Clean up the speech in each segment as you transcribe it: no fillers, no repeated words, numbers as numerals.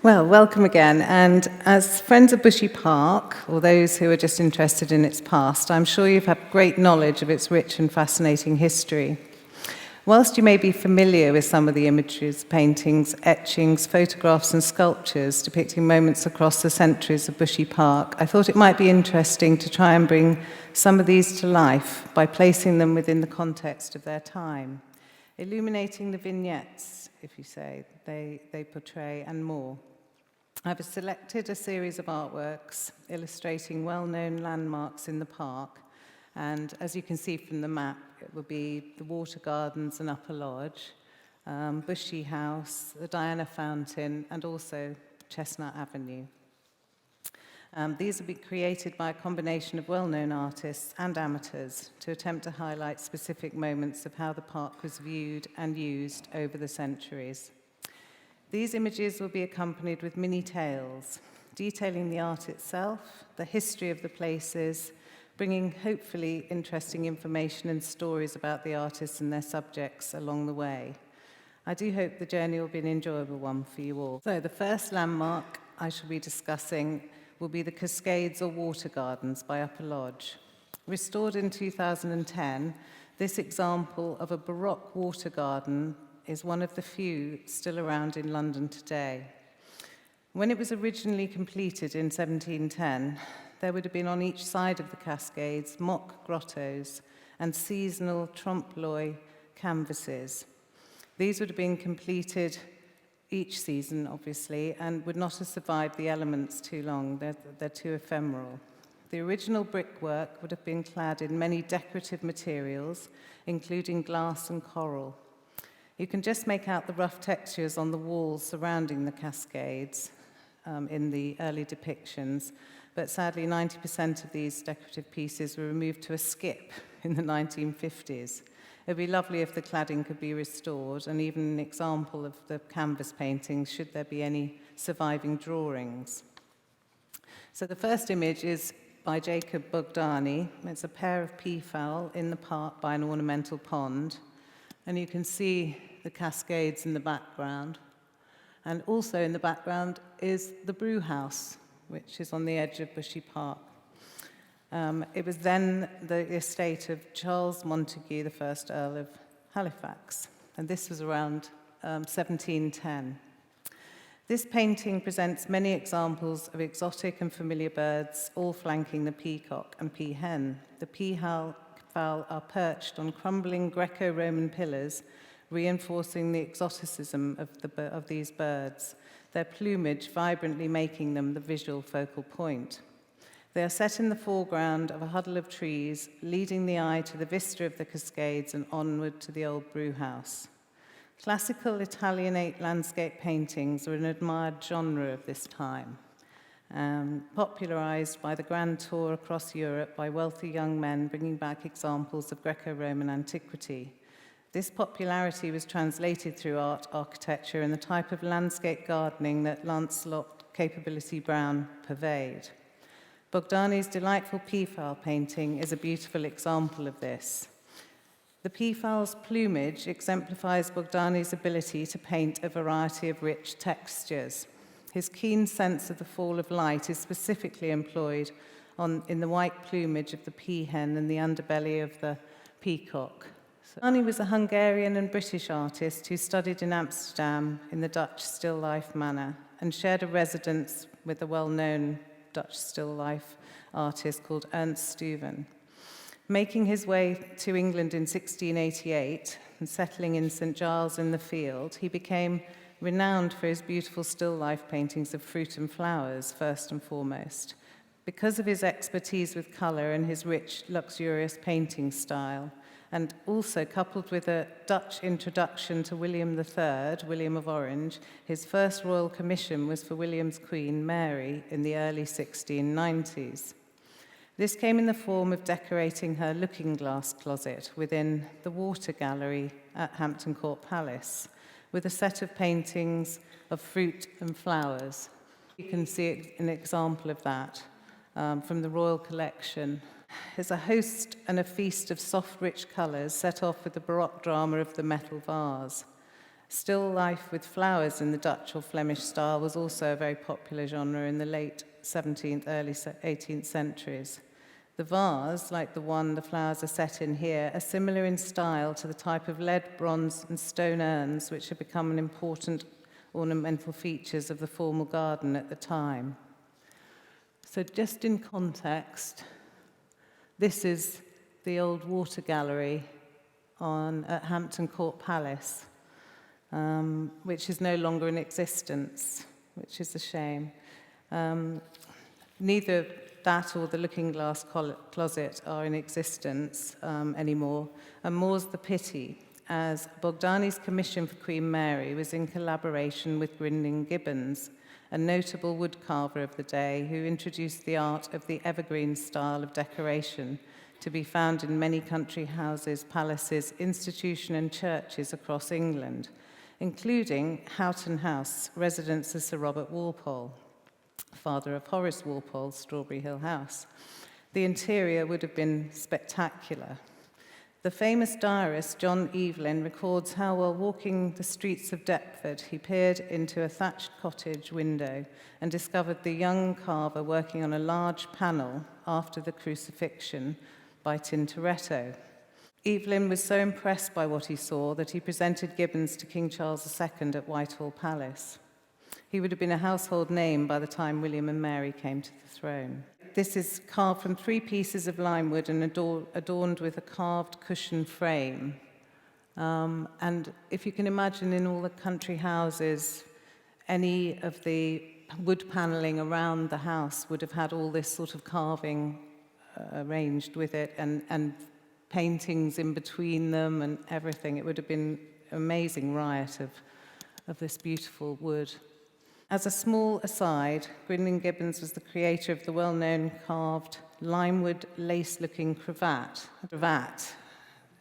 Well, welcome again. And as friends of Bushy Park, or those who are just interested in its past, I'm sure you've had great knowledge of its rich and fascinating history. Whilst you may be familiar with some of the images, paintings, etchings, photographs and sculptures depicting moments across the centuries of Bushy Park, I thought it might be interesting to try and bring some of these to life by placing them within the context of their time, illuminating the vignettes, if you say, they portray, and more. I've selected a series of artworks illustrating well-known landmarks in the park, and as you can see from the map, it will be the Water Gardens and Upper Lodge, Bushy House, the Diana Fountain, and also Chestnut Avenue. These have been created by a combination of well-known artists and amateurs to attempt to highlight specific moments of how the park was viewed and used over the centuries. These images will be accompanied with mini tales, detailing the art itself, the history of the places, bringing hopefully interesting information and stories about the artists and their subjects along the way. I do hope the journey will be an enjoyable one for you all. So the first landmark I shall be discussing will be the Cascades or Water Gardens by Upper Lodge. Restored in 2010, this example of a Baroque water garden is one of the few still around in London today. When it was originally completed in 1710, there would have been on each side of the Cascades mock grottos and seasonal trompe-l'oeil canvases. These would have been completed each season, obviously, and would not have survived the elements too long. They're too ephemeral. The original brickwork would have been clad in many decorative materials, including glass and coral. You can just make out the rough textures on the walls surrounding the Cascades in the early depictions, but sadly 90% of these decorative pieces were removed to a skip in the 1950s. It would be lovely if the cladding could be restored, and even an example of the canvas paintings, should there be any surviving drawings. So the first image is by Jacob Bogdani. It's a pair of peafowl in the park by an ornamental pond. And you can see the Cascades in the background. And also in the background is the brew house, which is on the edge of Bushy Park. It was then the estate of Charles Montague, the first Earl of Halifax. And this was around 1710. This painting presents many examples of exotic and familiar birds, all flanking the peacock and peahen. The peafowl are perched on crumbling Greco-Roman pillars, reinforcing the exoticism of these birds, their plumage vibrantly making them the visual focal point. They are set in the foreground of a huddle of trees, leading the eye to the vista of the Cascades and onward to the old brew house. Classical Italianate landscape paintings are an admired genre of this time, popularized by the grand tour across Europe by wealthy young men bringing back examples of Greco-Roman antiquity. This popularity was translated through art, architecture, and the type of landscape gardening that Lancelot Capability Brown purveyed. Bogdani's delightful peafowl painting is a beautiful example of this. The peafowl's plumage exemplifies Bogdani's ability to paint a variety of rich textures. His keen sense of the fall of light is specifically employed in the white plumage of the peahen and the underbelly of the peacock. Bogdani was a Hungarian and British artist who studied in Amsterdam in the Dutch still life manner and shared a residence with a well-known Dutch still life artist called Ernst Stuyven. Making his way to England in 1688 and settling in St. Giles in the Field, he became renowned for his beautiful still life paintings of fruit and flowers, first and foremost. Because of his expertise with color and his rich, luxurious painting style, and also coupled with a Dutch introduction to William III, William of Orange, his first royal commission was for William's Queen, Mary, in the early 1690s. This came in the form of decorating her looking-glass closet within the Water Gallery at Hampton Court Palace, with a set of paintings of fruit and flowers. You can see an example of that from the Royal Collection. Is a host and a feast of soft, rich colours set off with the Baroque drama of the metal vase. Still life with flowers in the Dutch or Flemish style was also a very popular genre in the late 17th, early 18th centuries. The vase, like the one the flowers are set in here, are similar in style to the type of lead, bronze, and stone urns which had become an important ornamental features of the formal garden at the time. So just in context, this is the old water gallery at Hampton Court Palace, which is no longer in existence, which is a shame. Neither that or the looking glass closet are in existence anymore, and more's the pity, as Bogdani's commission for Queen Mary was in collaboration with Grinling Gibbons, a notable woodcarver of the day who introduced the art of the evergreen style of decoration to be found in many country houses, palaces, institutions and churches across England, including Houghton House, residence of Sir Robert Walpole, father of Horace Walpole's Strawberry Hill House. The interior would have been spectacular. The famous diarist John Evelyn records how, while walking the streets of Deptford, he peered into a thatched cottage window and discovered the young carver working on a large panel after the crucifixion by Tintoretto. Evelyn was so impressed by what he saw that he presented Gibbons to King Charles II at Whitehall Palace. He would have been a household name by the time William and Mary came to the throne. This is carved from 3 pieces of lime wood and adorned with a carved cushion frame. And if you can imagine, in all the country houses, any of the wood panelling around the house would have had all this sort of carving arranged with it, and paintings in between them and everything. It would have been an amazing riot of this beautiful wood. As a small aside, Grinling Gibbons was the creator of the well-known carved limewood lace-looking cravat.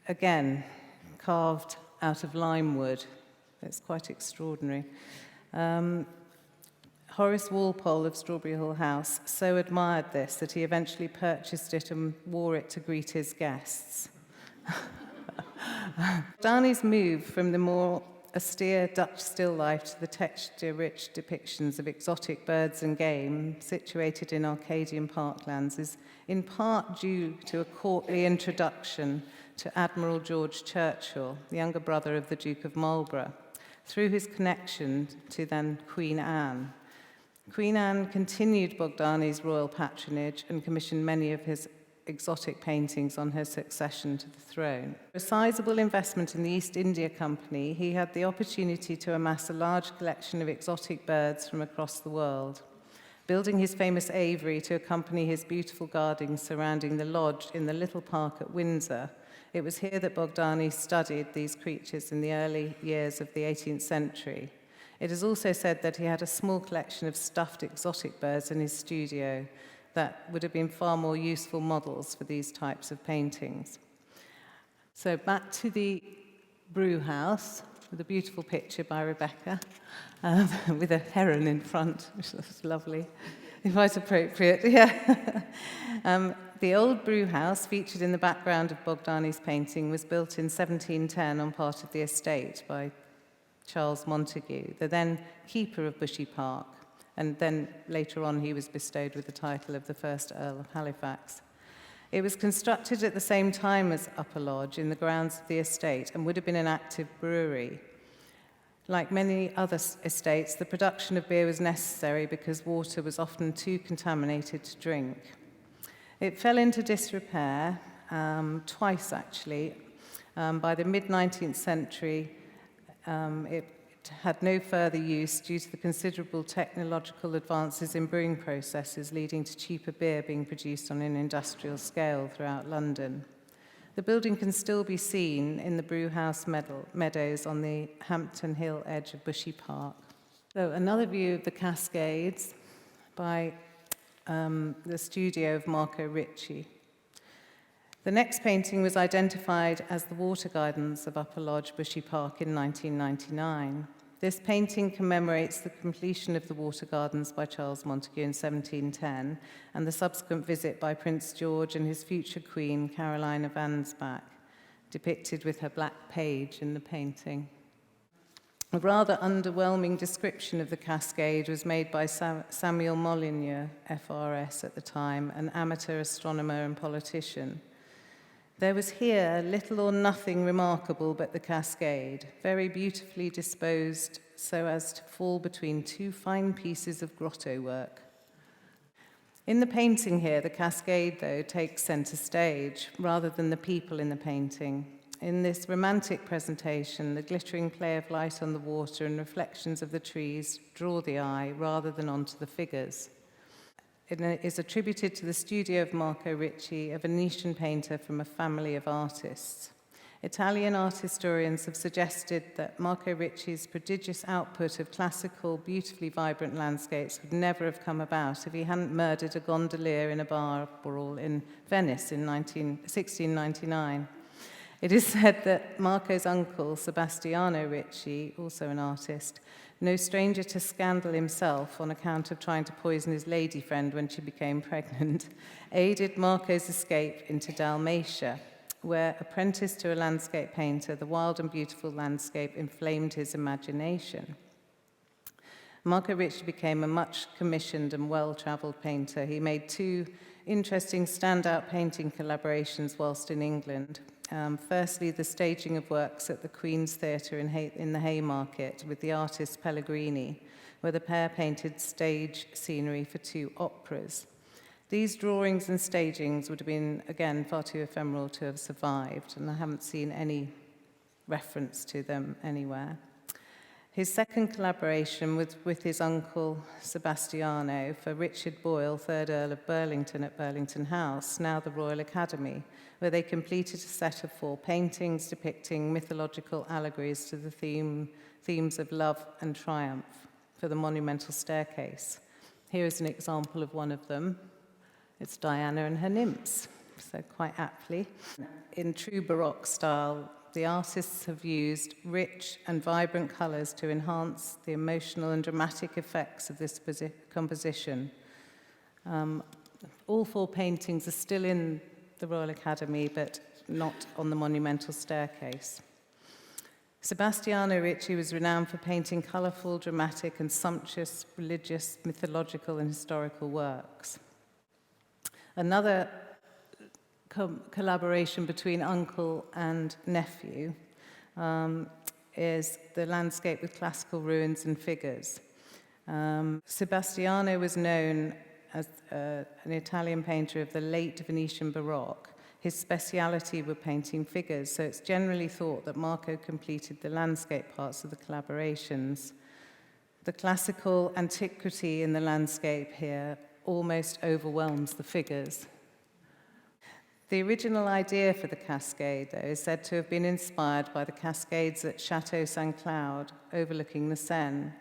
Again, carved out of lime wood. It's quite extraordinary. Horace Walpole of Strawberry Hill House so admired this that he eventually purchased it and wore it to greet his guests. Bogdani's move from the more austere Dutch still life to the texture-rich depictions of exotic birds and game situated in Arcadian parklands is in part due to a courtly introduction to Admiral George Churchill, the younger brother of the Duke of Marlborough, through his connection to then Queen Anne. Queen Anne continued Bogdani's royal patronage and commissioned many of his exotic paintings on her succession to the throne. For a sizable investment in the East India Company, he had the opportunity to amass a large collection of exotic birds from across the world. Building his famous aviary to accompany his beautiful gardens surrounding the lodge in the little park at Windsor, it was here that Bogdani studied these creatures in the early years of the 18th century. It is also said that he had a small collection of stuffed exotic birds in his studio that would have been far more useful models for these types of paintings. So back to the brew house, with a beautiful picture by Rebecca, with a heron in front, which looks lovely. Quite appropriate, yeah. The old brew house, featured in the background of Bogdani's painting, was built in 1710 on part of the estate by Charles Montague, the then keeper of Bushy Park, and then later on he was bestowed with the title of the first Earl of Halifax. It was constructed at the same time as Upper Lodge in the grounds of the estate and would have been an active brewery. Like many other estates, the production of beer was necessary because water was often too contaminated to drink. It fell into disrepair twice, actually. By the mid-19th century, it had no further use due to the considerable technological advances in brewing processes, leading to cheaper beer being produced on an industrial scale throughout London. The building can still be seen in the brewhouse meadows on the Hampton Hill edge of Bushy Park. So another view of the Cascades by the studio of Marco Ricci. The next painting was identified as the Water Gardens of Upper Lodge, Bushy Park in 1999. This painting commemorates the completion of the Water Gardens by Charles Montague in 1710 and the subsequent visit by Prince George and his future queen, Caroline of Ansbach, depicted with her black page in the painting. A rather underwhelming description of the cascade was made by Samuel Molyneux, FRS at the time, an amateur astronomer and politician. There was here little or nothing remarkable but the cascade, very beautifully disposed so as to fall between two fine pieces of grotto work. In the painting here, the cascade, though, takes centre stage, rather than the people in the painting. In this romantic presentation, the glittering play of light on the water and reflections of the trees draw the eye rather than onto the figures. It is attributed to the studio of Marco Ricci, a Venetian painter from a family of artists. Italian art historians have suggested that Marco Ricci's prodigious output of classical, beautifully vibrant landscapes would never have come about if he hadn't murdered a gondolier in a bar brawl in Venice in 1699. It is said that Marco's uncle, Sebastiano Ricci, also an artist, no stranger to scandal himself on account of trying to poison his lady friend when she became pregnant, aided Marco's escape into Dalmatia, where, apprenticed to a landscape painter, the wild and beautiful landscape inflamed his imagination. Marco Ricci became a much commissioned and well-travelled painter. He made two interesting standout painting collaborations whilst in England. Firstly, the staging of works at the Queen's Theatre in the Haymarket with the artist Pellegrini, where the pair painted stage scenery for two operas. These drawings and stagings would have been, again, far too ephemeral to have survived, and I haven't seen any reference to them anywhere. His second collaboration was with his uncle Sebastiano for Richard Boyle, 3rd Earl of Burlington at Burlington House, now the Royal Academy, where they completed a set of 4 paintings depicting mythological allegories to the themes of love and triumph for the monumental staircase. Here is an example of one of them. It's Diana and her nymphs, so quite aptly. In true Baroque style, the artists have used rich and vibrant colours to enhance the emotional and dramatic effects of this composition. All 4 paintings are still in the Royal Academy, but not on the monumental staircase. Sebastiano Ricci was renowned for painting colourful, dramatic, and sumptuous religious, mythological, and historical works. Another collaboration between uncle and nephew is the landscape with classical ruins and figures. Sebastiano was known as an Italian painter of the late Venetian Baroque. His speciality were painting figures, so it's generally thought that Marco completed the landscape parts of the collaborations. The classical antiquity in the landscape here almost overwhelms the figures. The original idea for the cascade, though, is said to have been inspired by the cascades at Château Saint Cloud, overlooking the Seine.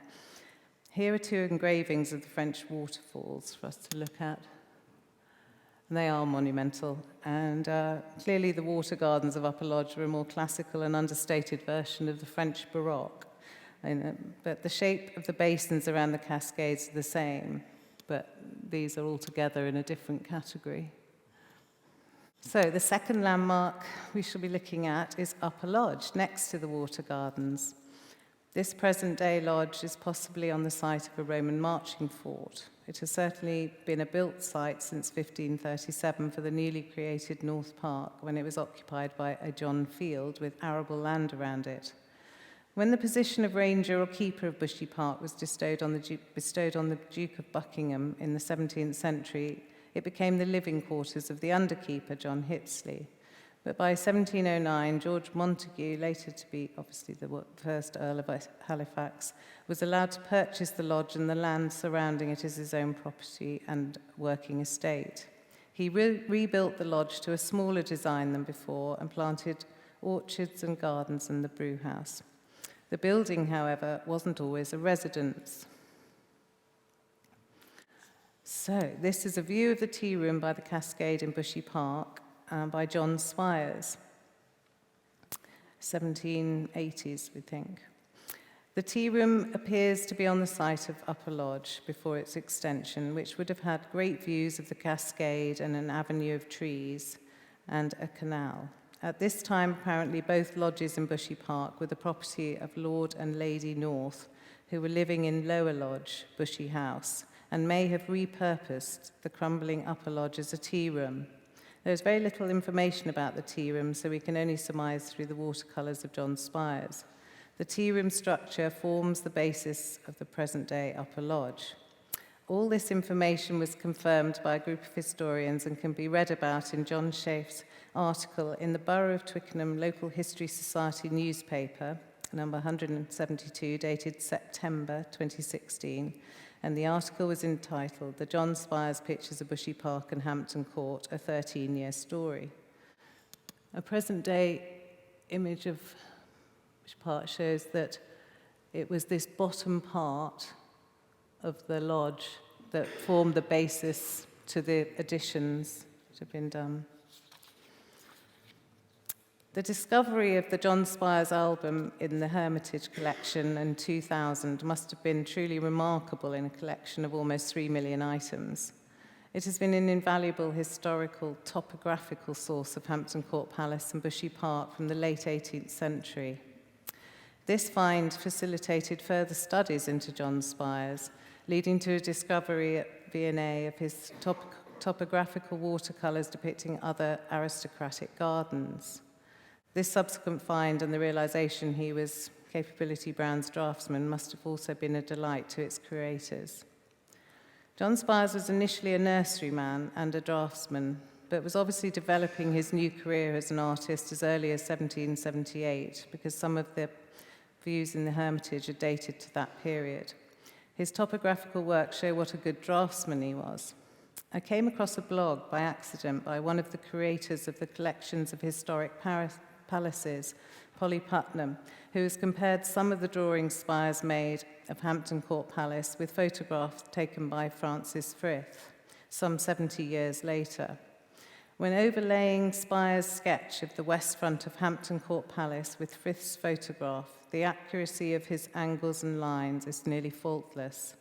Here are 2 engravings of the French waterfalls for us to look at. And they are monumental, and clearly the water gardens of Upper Lodge were a more classical and understated version of the French Baroque. But the shape of the basins around the cascades are the same, but these are all together in a different category. So the second landmark we shall be looking at is Upper Lodge, next to the water gardens. This present-day lodge is possibly on the site of a Roman marching fort. It has certainly been a built site since 1537 for the newly created North Park, when it was occupied by a John Field with arable land around it. When the position of ranger or keeper of Bushy Park was bestowed on the Duke of Buckingham in the 17th century, it became the living quarters of the underkeeper, John Hitsley. But by 1709, George Montague, later to be obviously the first Earl of Halifax, was allowed to purchase the lodge and the land surrounding it as his own property and working estate. He rebuilt the lodge to a smaller design than before and planted orchards and gardens and the brew house. The building, however, wasn't always a residence. So, this is a view of the tea room by the cascade in Bushy Park by John Swires, 1780s, we think. The tea room appears to be on the site of Upper Lodge before its extension, which would have had great views of the cascade and an avenue of trees and a canal. At this time, apparently, both lodges in Bushy Park were the property of Lord and Lady North, who were living in Lower Lodge, Bushy House, and may have repurposed the crumbling Upper Lodge as a tea room. There is very little information about the tea room, so we can only surmise through the watercolours of John Spires. The tea room structure forms the basis of the present-day Upper Lodge. All this information was confirmed by a group of historians and can be read about in John Schaef's article in the Borough of Twickenham Local History Society newspaper, number 172, dated September 2016, and the article was entitled "The John Spires Pictures of Bushy Park and Hampton Court, a 13-year story." A present-day image of Bushy Park shows that it was this bottom part of the lodge that formed the basis to the additions that have been done. The discovery of the John Spires album in the Hermitage collection in 2000 must have been truly remarkable in a collection of almost 3 million items. It has been an invaluable historical, topographical source of Hampton Court Palace and Bushy Park from the late 18th century. This find facilitated further studies into John Spires, leading to a discovery at V&A of his topographical watercolours depicting other aristocratic gardens. This subsequent find and the realisation he was Capability Brown's draftsman must have also been a delight to its creators. John Spires was initially a nurseryman and a draftsman, but was obviously developing his new career as an artist as early as 1778, because some of the views in the Hermitage are dated to that period. His topographical works show what a good draftsman he was. I came across a blog by accident by one of the curators of the collections of historic palaces, Polly Putnam, who has compared some of the drawings Spires made of Hampton Court Palace with photographs taken by Francis Frith some 70 years later. When overlaying Spires' sketch of the west front of Hampton Court Palace with Frith's photograph, the accuracy of his angles and lines is nearly faultless.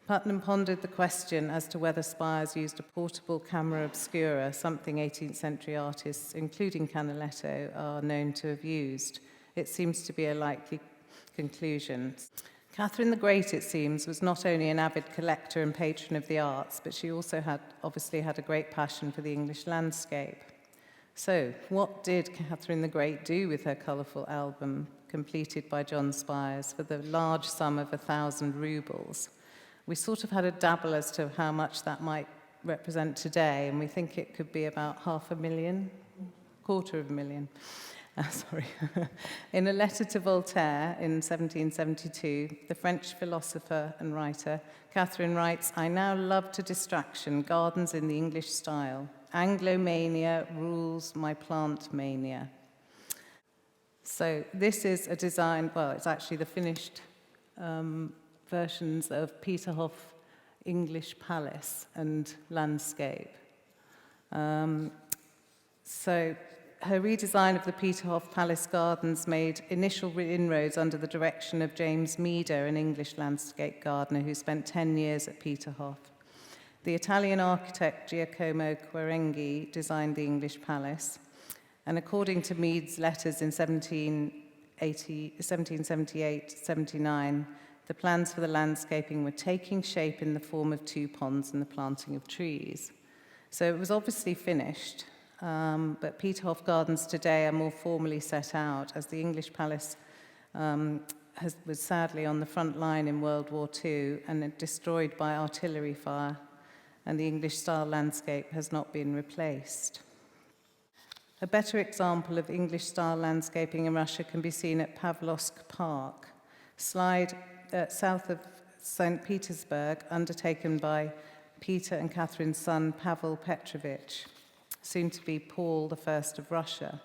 Putnam pondered the question as to whether Spires used a portable camera obscura, something 18th century artists, including Canaletto, are known to have used. It seems to be a likely conclusion. Catherine the Great, it seems, was not only an avid collector and patron of the arts, but she also obviously had a great passion for the English landscape. So, what did Catherine the Great do with her colourful album, completed by John Spires, for the large sum of 1,000 rubles? We sort of had a dabble as to how much that might represent today, and we think it could be about 500,000, 250,000. Sorry. In a letter to Voltaire in 1772, the French philosopher and writer, Catherine writes, "I now love to distraction gardens in the English style. Anglomania rules my plant mania." So this is a design, well, it's actually the finished versions of Peterhof English Palace and landscape. So her redesign of the Peterhof Palace Gardens made initial inroads under the direction of James Meader, an English landscape gardener who spent 10 years at Peterhof. The Italian architect Giacomo Quarenghi designed the English palace, and according to Mead's letters in 1778-79, the plans for the landscaping were taking shape in the form of 2 ponds and the planting of trees. So it was obviously finished. But Peterhof Gardens today are more formally set out, as the English palace was sadly on the front line in World War II and destroyed by artillery fire, and the English-style landscape has not been replaced. A better example of English-style landscaping in Russia can be seen at Pavlovsk Park, south of St. Petersburg, undertaken by Peter and Catherine's son, Pavel Petrovich, soon to be Paul I of Russia.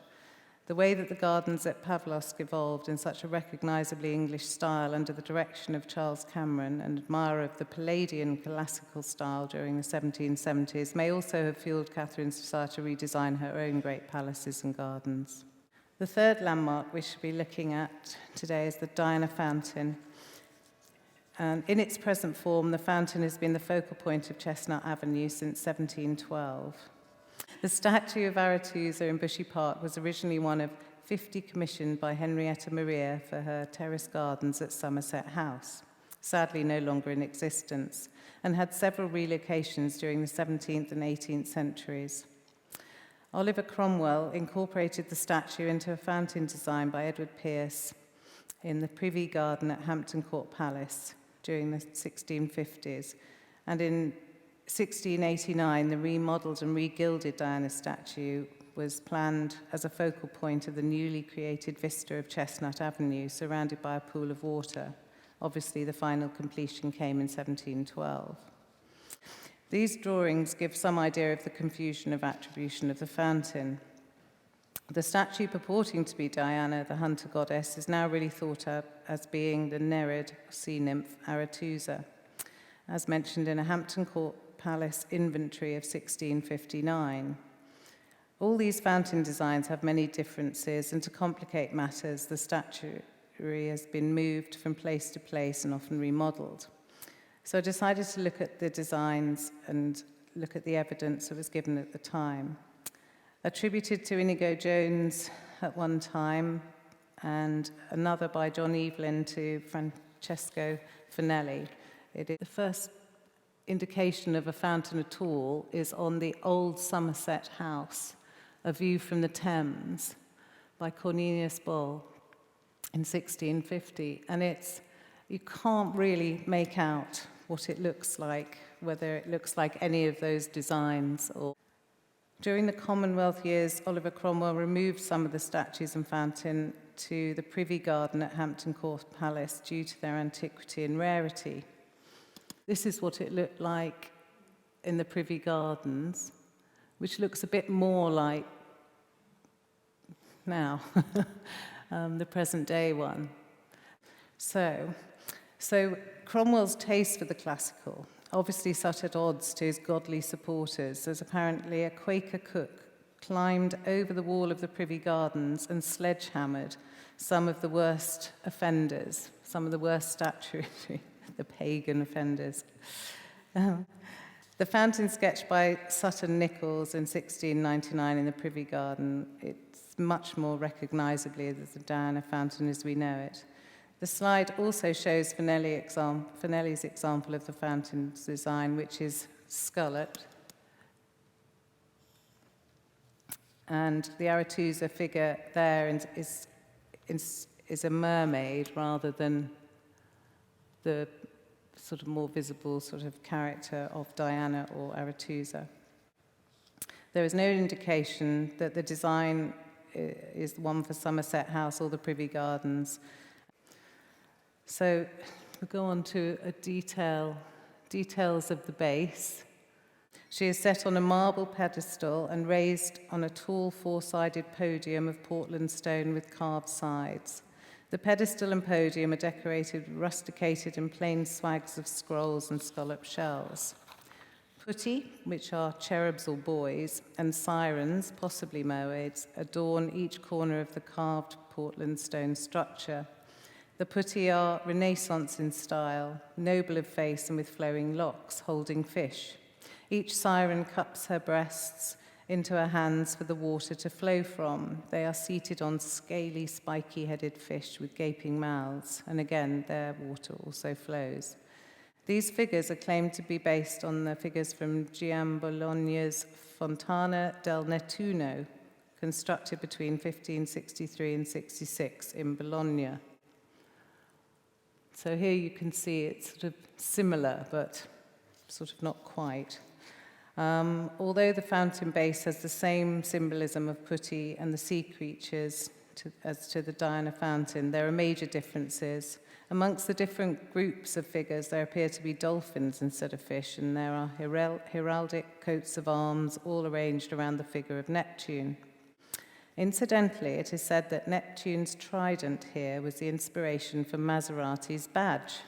The way that the gardens at Pavlovsk evolved in such a recognizably English style under the direction of Charles Cameron, an admirer of the Palladian classical style during the 1770s, may also have fueled Catherine's desire to redesign her own great palaces and gardens. The third landmark we should be looking at today is the Diana Fountain. And in its present form, the fountain has been the focal point of Chestnut Avenue since 1712. The statue of Arethusa in Bushy Park was originally one of 50 commissioned by Henrietta Maria for her terrace gardens at Somerset House, sadly no longer in existence, and had several relocations during the 17th and 18th centuries. Oliver Cromwell incorporated the statue into a fountain design by Edward Pearce in the Privy Garden at Hampton Court Palace during the 1650s, and in 1689, the remodelled and regilded Diana statue was planned as a focal point of the newly created vista of Chestnut Avenue, surrounded by a pool of water. Obviously, the final completion came in 1712. These drawings give some idea of the confusion of attribution of the fountain. The statue purporting to be Diana, the hunter goddess, is now really thought of as being the Nereid sea nymph Arethusa, as mentioned in a Hampton Court Palace inventory of 1659. All these fountain designs have many differences, and to complicate matters, the statuary has been moved from place to place and often remodelled. So I decided to look at the designs and look at the evidence that was given at the time. Attributed to Inigo Jones at one time, and another by John Evelyn to Francesco Finelli. It is the first indication of a fountain at all is on the old Somerset House, A View from the Thames by Cornelius Bull in 1650. And you can't really make out what it looks like, whether it looks like any of those designs. During the Commonwealth years, Oliver Cromwell removed some of the statues and fountain to the Privy Garden at Hampton Court Palace due to their antiquity and rarity. This is what it looked like in the Privy Gardens, which looks a bit more like now, the present day one. So Cromwell's taste for the classical obviously sat at odds to his godly supporters, as apparently a Quaker cook climbed over the wall of the Privy Gardens and sledgehammered some of the worst offenders, some of the worst statuary, the pagan offenders. The fountain sketched by Sutton Nichols in 1699 in the Privy Garden, it's much more recognisably the Diana fountain as we know it. The slide also shows Finelli's example of the fountain's design, which is scalloped. And the Arethusa figure there is a mermaid rather than the sort of more visible sort of character of Diana or Arethusa. There is no indication that the design is one for Somerset House or the Privy Gardens. So we'll go on to details of the base. She is set on a marble pedestal and raised on a tall four-sided podium of Portland stone with carved sides. The pedestal and podium are decorated, rusticated in plain swags of scrolls and scalloped shells. Putti, which are cherubs or boys, and sirens, possibly mermaids, adorn each corner of the carved Portland stone structure. The putti are Renaissance in style, noble of face and with flowing locks, holding fish. Each siren cups her breasts into her hands for the water to flow from. They are seated on scaly, spiky-headed fish with gaping mouths, and again, their water also flows. These figures are claimed to be based on the figures from Giambologna's Fontana del Nettuno, constructed between 1563 and 66 in Bologna. So here you can see it's sort of similar, but sort of not quite. Although the fountain base has the same symbolism of putti and the sea creatures as to the Diana fountain, there are major differences. Amongst the different groups of figures, there appear to be dolphins instead of fish, and there are heraldic coats of arms all arranged around the figure of Neptune. Incidentally, it is said that Neptune's trident here was the inspiration for Maserati's badge.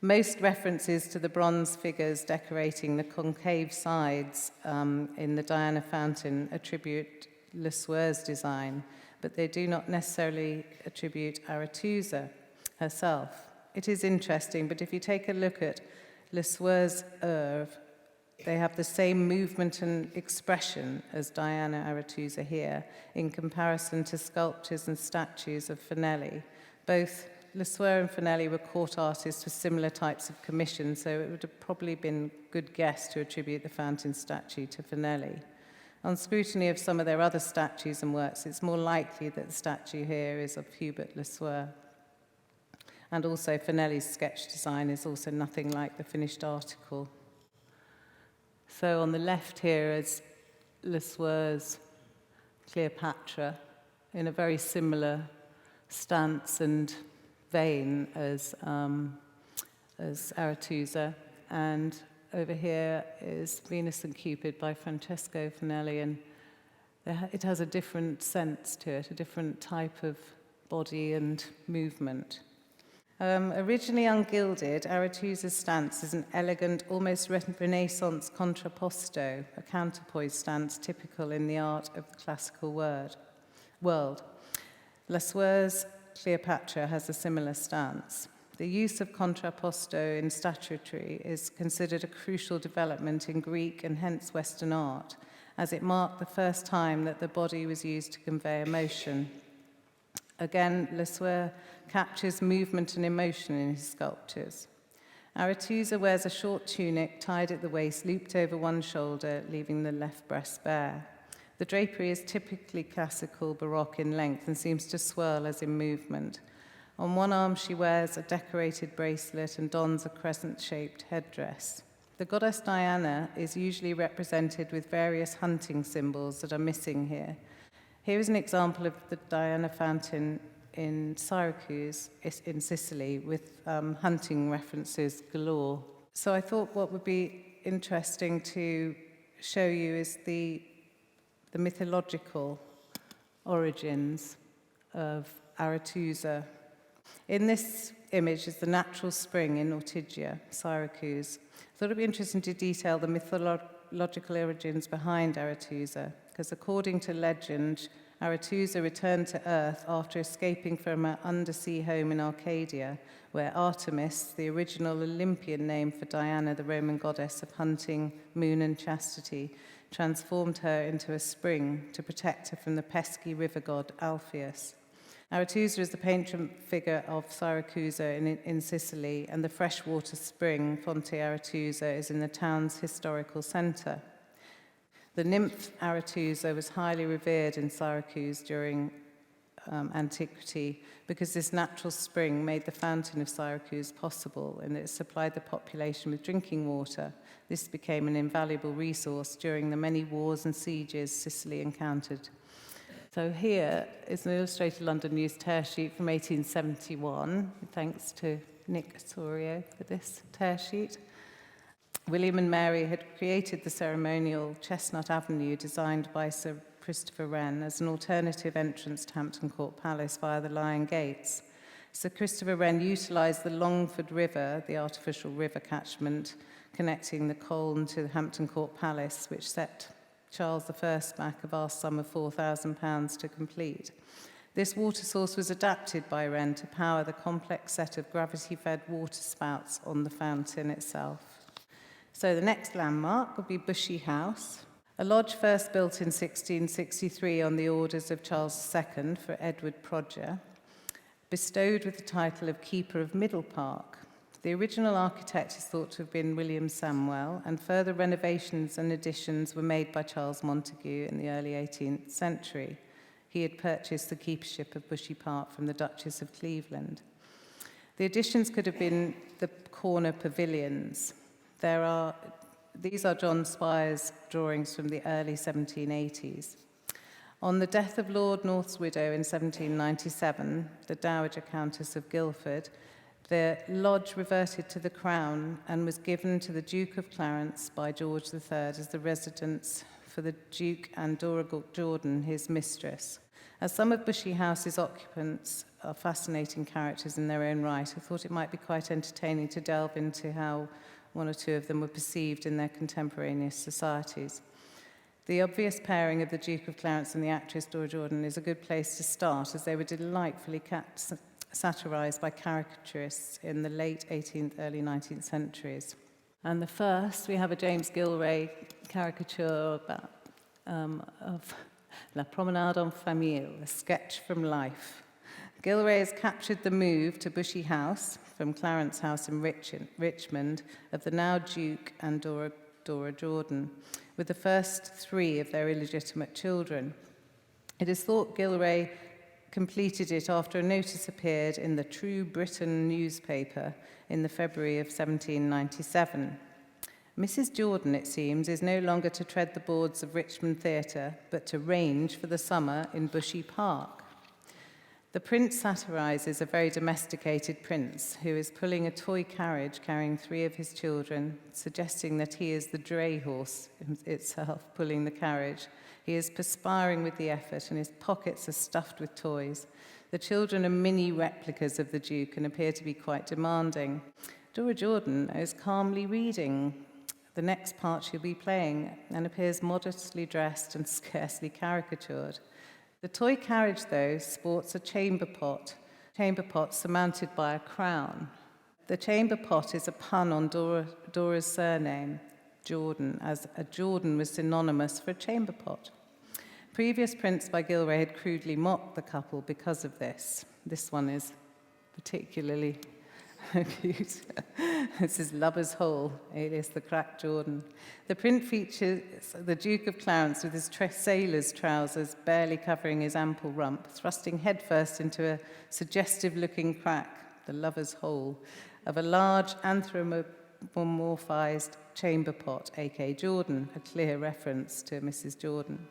Most references to the bronze figures decorating the concave sides in the Diana fountain attribute Lesueur's design, but they do not necessarily attribute Arethusa herself. It is interesting, but if you take a look at Lesueur's oeuvre, they have the same movement and expression as Diana Arethusa here in comparison to sculptures and statues of Finelli. Both Lesueur and Finelli were court artists for similar types of commissions, so it would have probably been a good guess to attribute the fountain statue to Finelli. On scrutiny of some of their other statues and works, it's more likely that the statue here is of Hubert Lesueur. And also Finelli's sketch design is also nothing like the finished article. So on the left here is Lesueur's Cleopatra in a very similar stance and vein as Arethusa, and over here is Venus and Cupid by Francesco Finelli, and it has a different sense to it, a different type of body and movement. Originally ungilded, Arethusa's stance is an elegant, almost Renaissance contrapposto, a counterpoise stance typical in the art of the classical world. Lesueur's Cleopatra has a similar stance. The use of contrapposto in statuary is considered a crucial development in Greek and hence Western art, as it marked the first time that the body was used to convey emotion. Again, Lesueur captures movement and emotion in his sculptures. Arethusa wears a short tunic tied at the waist, looped over one shoulder, leaving the left breast bare. The drapery is typically classical Baroque in length and seems to swirl as in movement. On one arm, she wears a decorated bracelet and dons a crescent-shaped headdress. The goddess Diana is usually represented with various hunting symbols that are missing here. Here is an example of the Diana fountain in Syracuse, in Sicily, with hunting references galore. So I thought what would be interesting to show you is the mythological origins of Arethusa. In this image is the natural spring in Ortygia, Syracuse. I thought it would be interesting to detail the mythological origins behind Arethusa, because according to legend, Arethusa returned to Earth after escaping from her undersea home in Arcadia, where Artemis, the original Olympian name for Diana, the Roman goddess of hunting, moon, and chastity, transformed her into a spring to protect her from the pesky river god Alpheus. Arethusa is the patron figure of Syracuse in Sicily, and the freshwater spring, Fonte Arethusa, is in the town's historical centre. The nymph Arethusa was highly revered in Syracuse during antiquity because this natural spring made the fountain of Syracuse possible, and it supplied the population with drinking water. This became an invaluable resource during the many wars and sieges Sicily encountered. So here is an illustrated London News tear sheet from 1871, thanks to Nick Osorio for this tear sheet. William and Mary had created the ceremonial Chestnut Avenue designed by Sir Christopher Wren as an alternative entrance to Hampton Court Palace via the Lion Gates. Sir Christopher Wren utilised the Longford River, the artificial river catchment connecting the Colne to Hampton Court Palace, which set Charles I back a vast sum of £4,000 to complete. This water source was adapted by Wren to power the complex set of gravity-fed water spouts on the fountain itself. So the next landmark would be Bushy House, a lodge first built in 1663 on the orders of Charles II for Edward Prodger, bestowed with the title of Keeper of Middle Park. The original architect is thought to have been William Samwell, and further renovations and additions were made by Charles Montague in the early 18th century. He had purchased the keepership of Bushy Park from the Duchess of Cleveland. The additions could have been the corner pavilions. These are John Spire's drawings from the early 1780s. On the death of Lord North's widow in 1797, the Dowager Countess of Guildford, the lodge reverted to the Crown and was given to the Duke of Clarence by George III as the residence for the Duke and Dora Jordan, his mistress. As some of Bushy House's occupants are fascinating characters in their own right, I thought it might be quite entertaining to delve into how one or two of them were perceived in their contemporaneous societies. The obvious pairing of the Duke of Clarence and the actress Dora Jordan is a good place to start, as they were delightfully satirised by caricaturists in the late 18th, early 19th centuries. And the first, we have a James Gilray caricature of La Promenade en Famille, a sketch from life. Gilray has captured the move to Bushy House from Clarence House in Richmond of the now Duke and Dora Jordan, with the first three of their illegitimate children. It is thought Gilray completed it after a notice appeared in the True Britain newspaper in the February of 1797. Mrs. Jordan, it seems, is no longer to tread the boards of Richmond Theatre, but to range for the summer in Bushy Park. The print satirises a very domesticated prince who is pulling a toy carriage carrying three of his children, suggesting that he is the dray horse itself pulling the carriage. He is perspiring with the effort and his pockets are stuffed with toys. The children are mini replicas of the Duke and appear to be quite demanding. Dora Jordan is calmly reading the next part she'll be playing and appears modestly dressed and scarcely caricatured. The toy carriage, though, sports a chamber pot surmounted by a crown. The chamber pot is a pun on Dora's surname, Jordan, as a Jordan was synonymous for a chamber pot. Previous prints by Gilray had crudely mocked the couple because of this. This one is particularly cute. This is Lover's Hole, alias the Cracked Jordan. The print features the Duke of Clarence with his sailor's trousers barely covering his ample rump, thrusting headfirst into a suggestive-looking crack, the Lover's Hole, of a large anthropomorphized chamber pot, a.k.a. Jordan, a clear reference to Mrs. Jordan.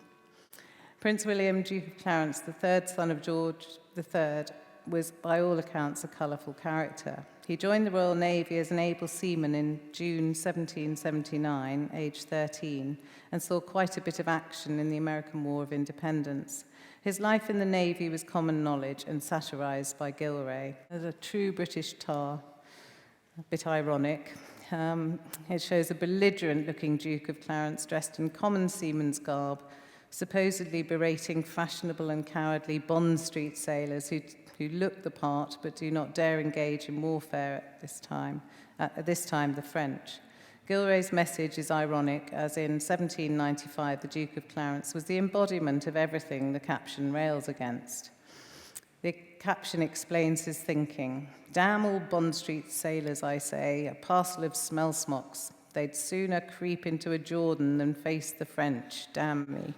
Prince William, Duke of Clarence, the third son of George III, was, by all accounts, a colourful character. He joined the Royal Navy as an able seaman in June 1779, aged 13, and saw quite a bit of action in the American War of Independence. His life in the Navy was common knowledge and satirised by Gilray. As a true British tar, a bit ironic, it shows a belligerent-looking Duke of Clarence dressed in common seaman's garb, supposedly berating fashionable and cowardly Bond Street sailors who look the part but do not dare engage in warfare at this time, the French. Gilray's message is ironic, as in 1795 the Duke of Clarence was the embodiment of everything the caption rails against. The caption explains his thinking. Damn all Bond Street sailors, I say, a parcel of smell smocks. They'd sooner creep into a Jordan than face the French, damn me.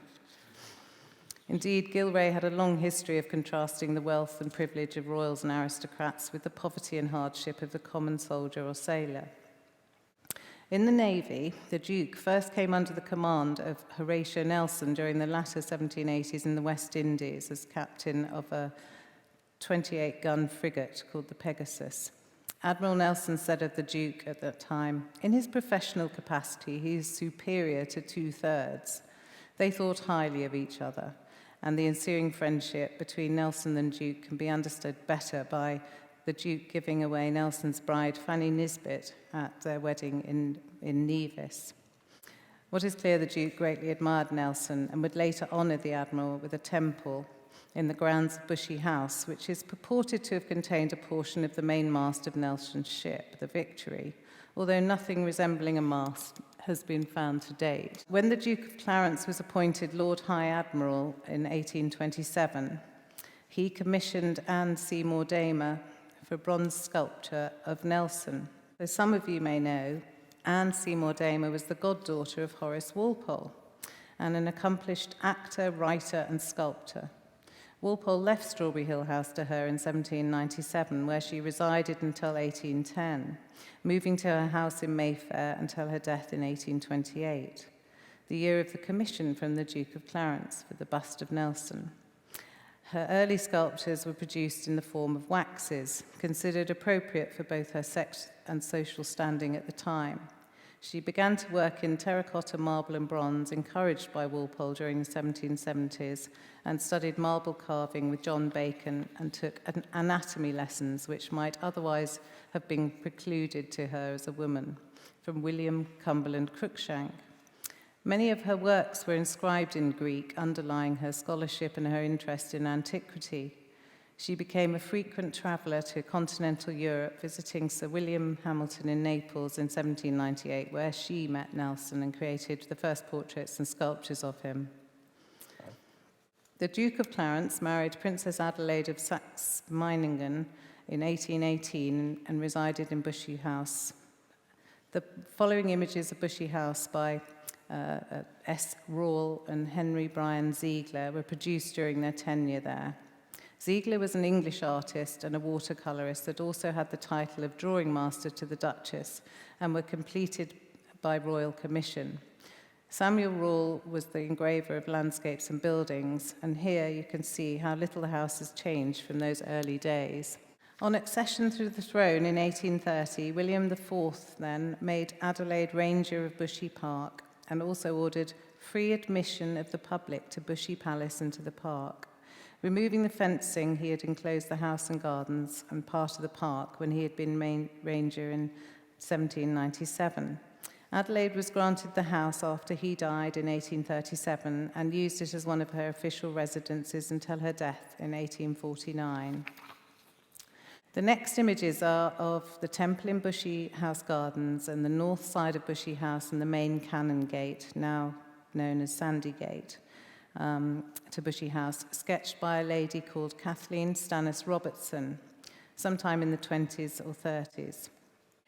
Indeed, Gilray had a long history of contrasting the wealth and privilege of royals and aristocrats with the poverty and hardship of the common soldier or sailor. In the Navy, the Duke first came under the command of Horatio Nelson during the latter 1780s in the West Indies as captain of a 28-gun frigate called the Pegasus. Admiral Nelson said of the Duke at that time, "In his professional capacity, he is superior to two-thirds." They thought highly of each other, and the ensuing friendship between Nelson and Duke can be understood better by the Duke giving away Nelson's bride, Fanny Nisbet, at their wedding in Nevis. What is clear, the Duke greatly admired Nelson and would later honour the Admiral with a temple in the grounds of Bushy House, which is purported to have contained a portion of the mainmast of Nelson's ship, the Victory, although nothing resembling a mast has been found to date. When the Duke of Clarence was appointed Lord High Admiral in 1827, he commissioned Anne Seymour Damer for a bronze sculpture of Nelson. As some of you may know, Anne Seymour Damer was the goddaughter of Horace Walpole and an accomplished actor, writer, and sculptor. Walpole left Strawberry Hill House to her in 1797, where she resided until 1810, moving to her house in Mayfair until her death in 1828, the year of the commission from the Duke of Clarence for the bust of Nelson. Her early sculptures were produced in the form of waxes, considered appropriate for both her sex and social standing at the time. She began to work in terracotta, marble and bronze, encouraged by Walpole during the 1770s, and studied marble carving with John Bacon and took anatomy lessons which might otherwise have been precluded to her as a woman, from William Cumberland Cruikshank. Many of her works were inscribed in Greek, underlying her scholarship and her interest in antiquity. She became a frequent traveller to continental Europe, visiting Sir William Hamilton in Naples in 1798, where she met Nelson and created the first portraits and sculptures of him. The Duke of Clarence married Princess Adelaide of Saxe-Meiningen in 1818 and resided in Bushy House. The following images of Bushy House by S. Rawle and Henry Bryan Ziegler were produced during their tenure there. Ziegler was an English artist and a watercolourist that also had the title of drawing master to the Duchess and were completed by royal commission. Samuel Rawle was the engraver of landscapes and buildings, and here you can see how little the house has changed from those early days. On accession to the throne in 1830, William IV then made Adelaide Ranger of Bushy Park and also ordered free admission of the public to Bushy Palace and to the park. Removing the fencing, he had enclosed the house and gardens and part of the park when he had been main ranger in 1797. Adelaide was granted the house after he died in 1837 and used it as one of her official residences until her death in 1849. The next images are of the temple in Bushy House Gardens and the north side of Bushy House and the main Cannon Gate, now known as Sandy Gate, to Bushy House, sketched by a lady called Kathleen Stannis Robertson, sometime in the 20s or 30s.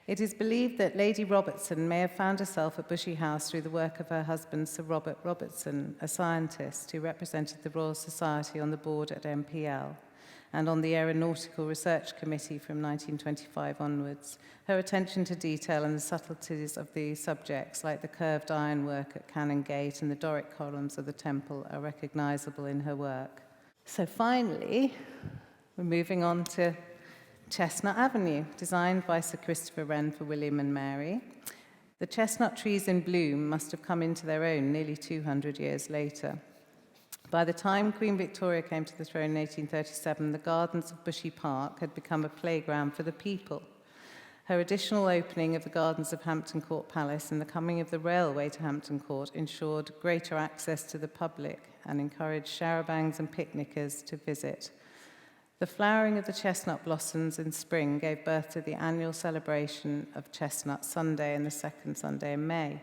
It is believed that Lady Robertson may have found herself at Bushy House through the work of her husband, Sir Robert Robertson, a scientist who represented the Royal Society on the board at MPL and on the Aeronautical Research Committee from 1925 onwards. Her attention to detail and the subtleties of the subjects, like the curved ironwork at Cannon Gate and the Doric columns of the temple, are recognisable in her work. So finally, we're moving on to Chestnut Avenue, designed by Sir Christopher Wren for William and Mary. The chestnut trees in bloom must have come into their own nearly 200 years later. By the time Queen Victoria came to the throne in 1837, the gardens of Bushy Park had become a playground for the people. Her additional opening of the gardens of Hampton Court Palace and the coming of the railway to Hampton Court ensured greater access to the public and encouraged charabancs and picnickers to visit. The flowering of the chestnut blossoms in spring gave birth to the annual celebration of Chestnut Sunday and the second Sunday in May.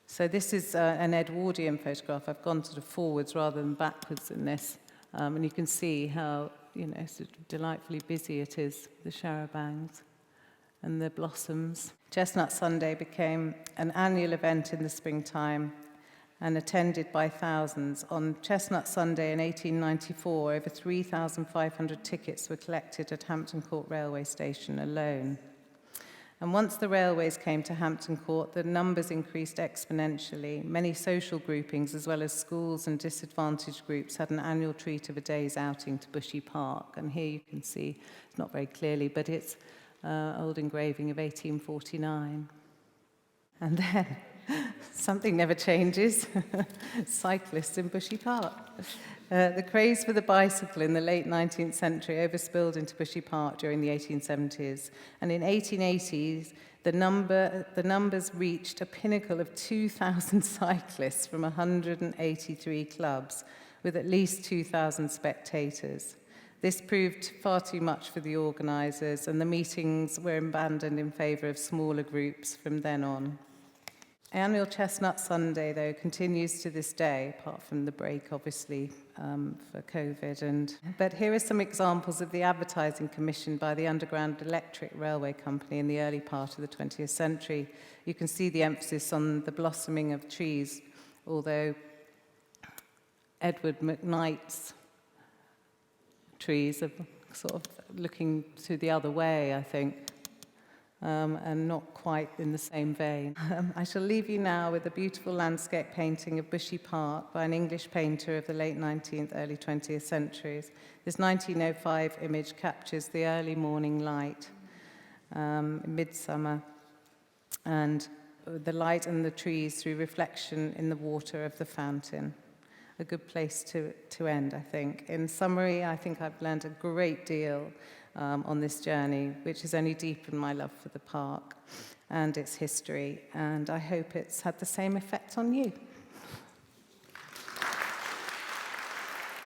So this is an Edwardian photograph. I've gone sort of forwards rather than backwards in this. And you can see how, sort of delightfully busy it is, the charabancs and the blossoms. Chestnut Sunday became an annual event in the springtime and attended by thousands. On Chestnut Sunday in 1894, over 3,500 tickets were collected at Hampton Court Railway Station alone. And once the railways came to Hampton Court, the numbers increased exponentially. Many social groupings, as well as schools and disadvantaged groups, had an annual treat of a day's outing to Bushy Park. And here you can see, it's not very clearly, but it's an old engraving of 1849. And then, something never changes, cyclists in Bushy Park. The craze for the bicycle in the late 19th century overspilled into Bushy Park during the 1870s, and in 1880s, the numbers reached a pinnacle of 2,000 cyclists from 183 clubs, with at least 2,000 spectators. This proved far too much for the organisers, and the meetings were abandoned in favour of smaller groups from then on. Annual Chestnut Sunday, though, continues to this day, apart from the break, obviously, for COVID. But here are some examples of the advertising commissioned by the Underground Electric Railway Company in the early part of the 20th century. You can see the emphasis on the blossoming of trees, although Edward McKnight's trees are sort of looking to the other way, I think. And not quite in the same vein. I shall leave you now with a beautiful landscape painting of Bushy Park by an English painter of the late 19th, early 20th centuries. This 1905 image captures the early morning light, midsummer, and the light and the trees through reflection in the water of the fountain. A good place to end, I think. In summary, I think I've learned a great deal on this journey, which has only deepened my love for the park and its history, and I hope it's had the same effect on you.